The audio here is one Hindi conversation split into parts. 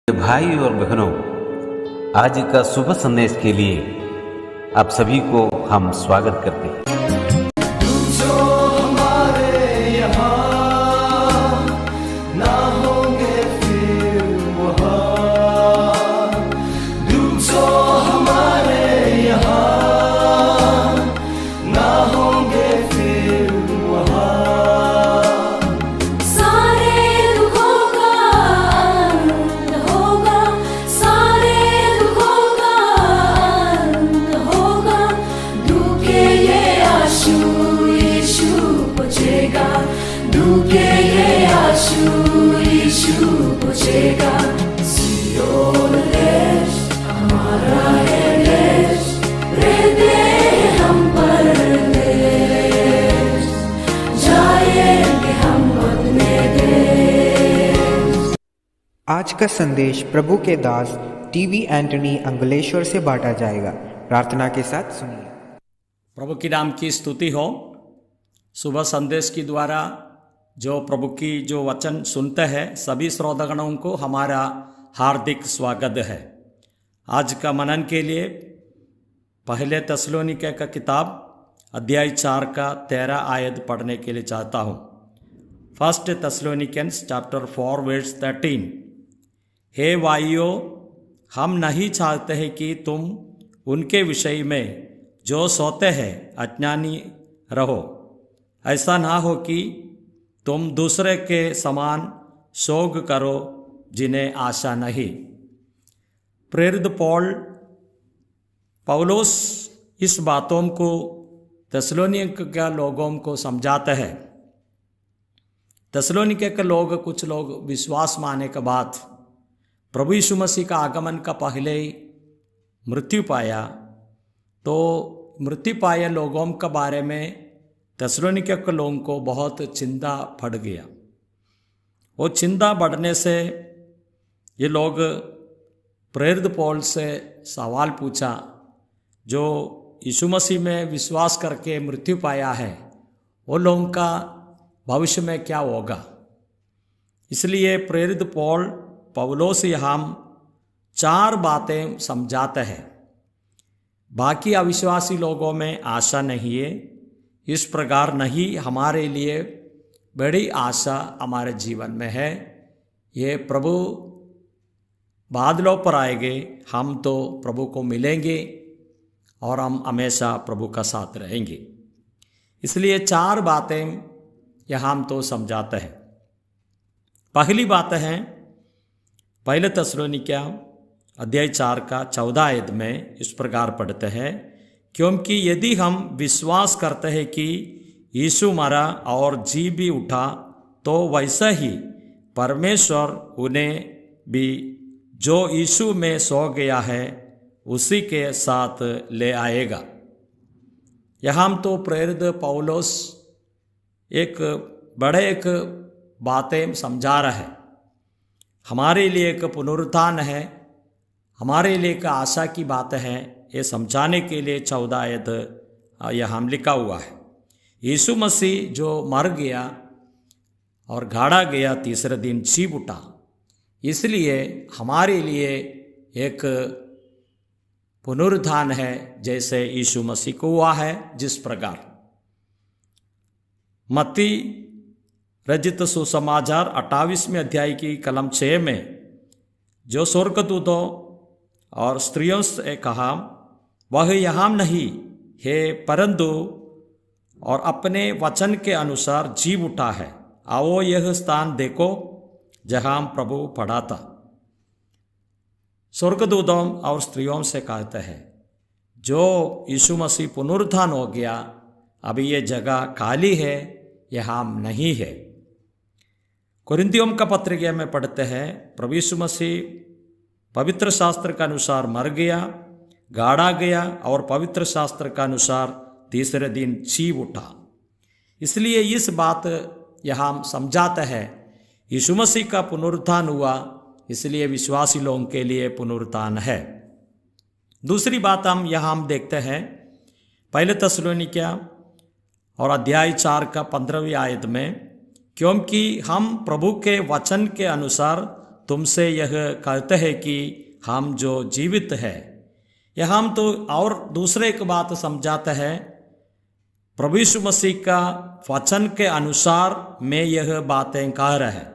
भाई और बहनों, आज का शुभ संदेश के लिए आप सभी को हम स्वागत करते हैं। जो हमारे यहाँ ना होंगे फिर वहाँ, जो हमारे यहाँ ना होंगे फिर वहाँ, सारे दुखों का अंत होगा, सारे दुखों का अंत होगा, दुखे ये आंसू यीशु पोंछेगा, दुखे ये आंसू यीशु पोंछेगा। सियोन देश हमारा है देश, रहते हैं हम परदेश, जाएंगे हम अपने देश। आज का संदेश प्रभु के दास टीवी एंटनी अंगलेश्वर से बांटा जाएगा। प्रार्थना के साथ सुनिए। प्रभु की नाम की स्तुति हो। सुबह संदेश के द्वारा जो प्रभु की जो वचन सुनते हैं सभी श्रोतागणों को हमारा हार्दिक स्वागत है। आज का मनन के लिए पहले तेसलोनिके का किताब अध्याय 4 का 13 आयत पढ़ने के लिए चाहता हूँ। First Thessalonians chapter 4 verse 13। हे भाइयों, हम नहीं चाहते हैं कि तुम उनके विषय में जो सोते हैं अज्ञानी रहो। ऐसा ना हो कि तुम दूसरे के समान शोक करो जिन्हें आशा नहीं। प्रेरित पौलुस इस बातों को तेसलोनिके के लोगों को समझाते हैं। तेसलोनिके के लोग कुछ लोग विश्वास माने के बाद प्रभु यीशु मसीह का आगमन का पहले ही मृत्यु पाया, तो मृत्यु पाए लोगों के बारे में तेसलोनिके के लोगों को बहुत चिंता पड़ गया। वो चिंता बढ़ने से ये लोग प्रेरित पौल से सवाल पूछा, जो यीशु मसीह में विश्वास करके मृत्यु पाया है वो लोगों का भविष्य में क्या होगा। इसलिए प्रेरित पौलुस यहाँ 4 बातें समझाते हैं। बाकी अविश्वासी लोगों में आशा नहीं है, इस प्रकार नहीं हमारे लिए बड़ी आशा हमारे जीवन में है। ये प्रभु बादलों पर आएंगे, हम तो प्रभु को मिलेंगे और हम हमेशा प्रभु का साथ रहेंगे। इसलिए 4 बातें यहाँ हम तो समझाते हैं। पहली बात है पहले तेसलोनिके अध्याय 4 का 14 आयत में इस प्रकार पढ़ते हैं, क्योंकि यदि हम विश्वास करते हैं कि यीशु मरा और जी भी उठा, तो वैसा ही परमेश्वर उन्हें भी जो यीशु में सो गया है उसी के साथ ले आएगा। यहाँ तो प्रेरित पौलुस एक बातें समझा रहा है। हमारे लिए एक पुनरुत्थान है, हमारे लिए एक आशा की बात है। ये समझाने के लिए 14 आयत यहाँ लिखा हुआ है। यीशु मसीह जो मर गया और गाड़ा गया, तीसरे दिन जी उठा, इसलिए हमारे लिए एक पुनरुत्थान है जैसे यीशु मसीह को हुआ है। जिस प्रकार मत्ती रचित सुसमाचार 28वें अध्याय की कलम 6 में जो स्वर्गदूतों और स्त्रियों से कहा, वह यहाँ नहीं है परंतु और अपने वचन के अनुसार जी उठा है। आओ यह स्थान देखो जहाँ प्रभु पड़ा था। स्वर्गदूतों और स्त्रियों से कहते हैं, जो यीशु मसीह पुनरुत्थान हो गया, अभी ये जगह खाली है, यहाँ नहीं है। कोरिन्थियों का पत्रिका में पढ़ते हैं, प्रभु यीशु मसीह पवित्र शास्त्र के अनुसार मर गया, गाड़ा गया और पवित्र शास्त्र के अनुसार तीसरे दिन जी उठा। इसलिए इस बात यहाँ हम समझाते हैं, यीशु मसीह का पुनरुत्थान हुआ, इसलिए विश्वासी लोगों के लिए पुनरुत्थान है। दूसरी बात हम देखते हैं पहले तेसलोनिके और अध्याय 4 का 15वीं आयत में, क्योंकि हम प्रभु के वचन के अनुसार तुमसे यह कहते हैं कि हम जो जीवित है, यह हम तो और दूसरे एक बात समझाते हैं, प्रभु यीशु मसीह का वचन के अनुसार मैं यह बातें कह रहा है।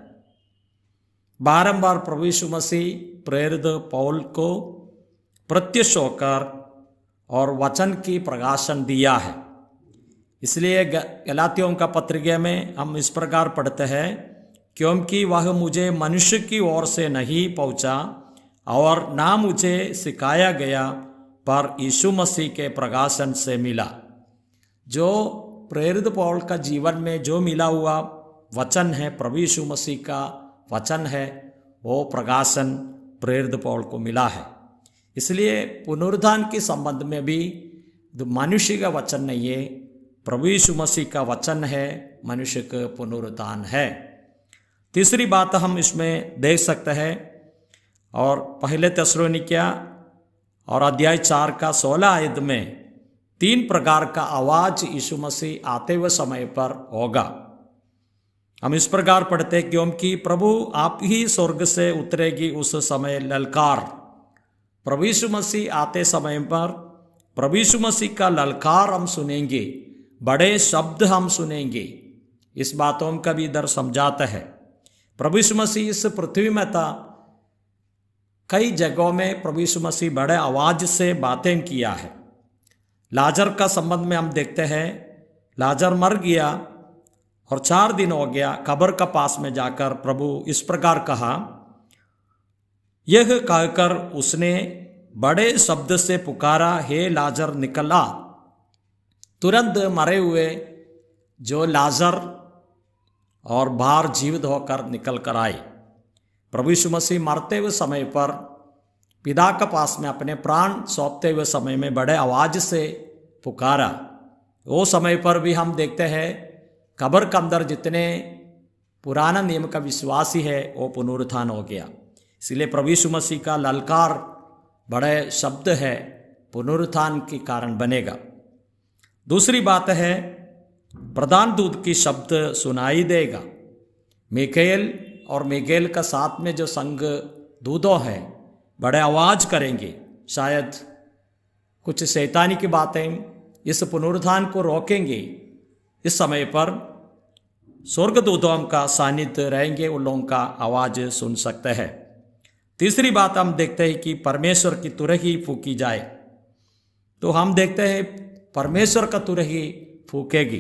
बारंबार प्रभु यीशु मसीह प्रेरित पौल को प्रत्यक्ष होकर और वचन की प्रकाशन दिया है। इसलिए गलातियों का पत्रिका में हम इस प्रकार पढ़ते हैं, क्योंकि वह मुझे मनुष्य की ओर से नहीं पहुंचा और ना मुझे सिखाया गया, पर यीशु मसीह के प्रकाशन से मिला। जो प्रेरित पौल का जीवन में जो मिला हुआ वचन है, प्रभु यीशु मसीह का वचन है, वो प्रकाशन प्रेरित पौल को मिला है। इसलिए पुनरुत्थान के संबंध में भी मनुष्य का वचन नहीं है, प्रभु यीशु मसीह का वचन है, मनुष्य का पुनरुत्थान है। तीसरी बात हम इसमें देख सकते हैं, और पहले थिस्सलुनीकियों और अध्याय 4 का 16 आयत में 3 प्रकार का आवाज यीशु मसीह आते हुए समय पर होगा। हम इस प्रकार पढ़ते हैं, क्योंकि प्रभु आप ही स्वर्ग से उतरेगी उस समय ललकार। प्रभु यीशु मसीह आते समय पर प्रभु यीशु मसीह का ललकार हम सुनेंगे, बड़े शब्द हम सुनेंगे। इस बातों का भी इधर समझाता है। प्रभु यीशु मसीह इस पृथ्वी में था, कई जगहों में प्रभु यीशु मसीह बड़े आवाज से बातें किया है। लाजर का संबंध में हम देखते हैं, लाजर मर गया और 4 दिन हो गया। कब्र का पास में जाकर प्रभु इस प्रकार कहा, यह कहकर उसने बड़े शब्द से पुकारा, हे लाजर निकल आ। तुरंत मरे हुए जो लाजर और बाहर जीवित होकर निकल कर आए। प्रभु यीशु मसीह मरते हुए समय पर पिता के पास में अपने प्राण सौंपते हुए समय में बड़े आवाज से पुकारा। वो समय पर भी हम देखते हैं, कब्र के अंदर जितने पुराना नियम का विश्वासी है वो पुनरुत्थान हो गया। इसलिए प्रभु यीशु मसीह का ललकार बड़े शब्द है, पुनरुत्थान के कारण बनेगा। दूसरी बात है, प्रधान दूत की शब्द सुनाई देगा। मिकाएल और मिगेल का साथ में जो संग दूतों है बड़े आवाज करेंगे। शायद कुछ शैतानी की बातें इस पुनरुत्थान को रोकेंगे। इस समय पर स्वर्गदूतों का सानिध्य रहेंगे, उन लोगों का आवाज सुन सकते हैं। तीसरी बात हम देखते हैं कि परमेश्वर की तुरही फूकी जाए। तो हम देखते हैं परमेश्वर का तुरही फूकेगी।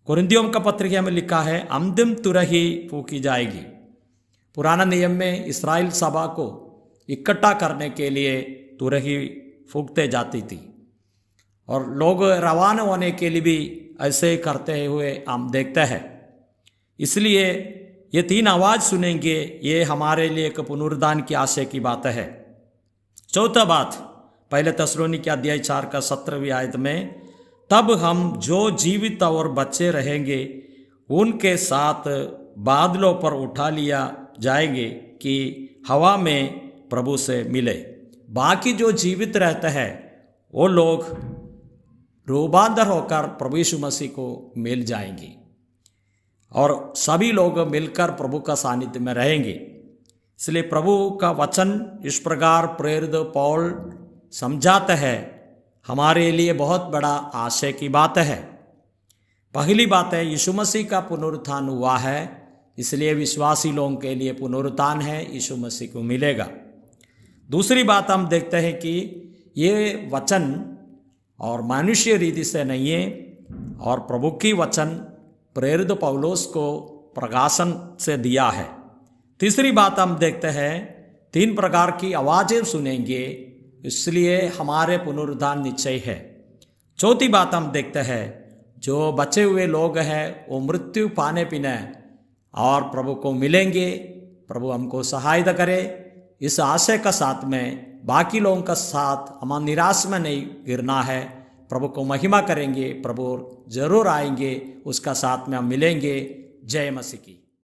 कुरिन्थियों का पत्रिका में लिखा है, अंतिम तुरही फूकी जाएगी। पुराना नियम में इस्राएल सभा को इकट्ठा करने के लिए तुरही फूकते जाती थी, और लोग रवाना होने के लिए भी ऐसे करते हुए हम देखते हैं। इसलिए ये 3 आवाज सुनेंगे, ये हमारे लिए एक पुनरुत्थान की आशय की बात है। चौथा बात, पहले थिस्सलुनीकियों अध्याय 4 का 17वीं आयत में, तब हम जो जीवित और बचे रहेंगे उनके साथ बादलों पर उठा लिया जाएंगे कि हवा में प्रभु से मिले। बाकी जो जीवित रहते हैं वो लोग रूपांतर होकर प्रभु यीशु मसीह को मिल जाएंगे, और सभी लोग मिलकर प्रभु का सानिध्य में रहेंगे। इसलिए प्रभु का वचन इस प्रकार प्रेरित पौल समझाते हैं, हमारे लिए बहुत बड़ा आशय की बात है। पहली बात है, यीशु मसीह का पुनरुत्थान हुआ है, इसलिए विश्वासी लोगों के लिए पुनरुत्थान है, यीशु मसीह को मिलेगा। दूसरी बात हम देखते हैं कि ये वचन और मनुष्य रीति से नहीं है, और प्रभु की वचन प्रेरित पौलुस को प्रकाशन से दिया है। तीसरी बात हम देखते हैं, 3 प्रकार की आवाज़ें सुनेंगे, इसलिए हमारे पुनरुत्थान निश्चय है। चौथी बात हम देखते हैं, जो बचे हुए लोग हैं वो मृत्यु पाने पीने और प्रभु को मिलेंगे। प्रभु हमको सहायता करे। इस आशय का साथ में बाकी लोगों का साथ हमारा निराश में नहीं गिरना है, प्रभु को महिमा करेंगे। प्रभु जरूर आएंगे, उसका साथ में हम मिलेंगे। जय मसीह की।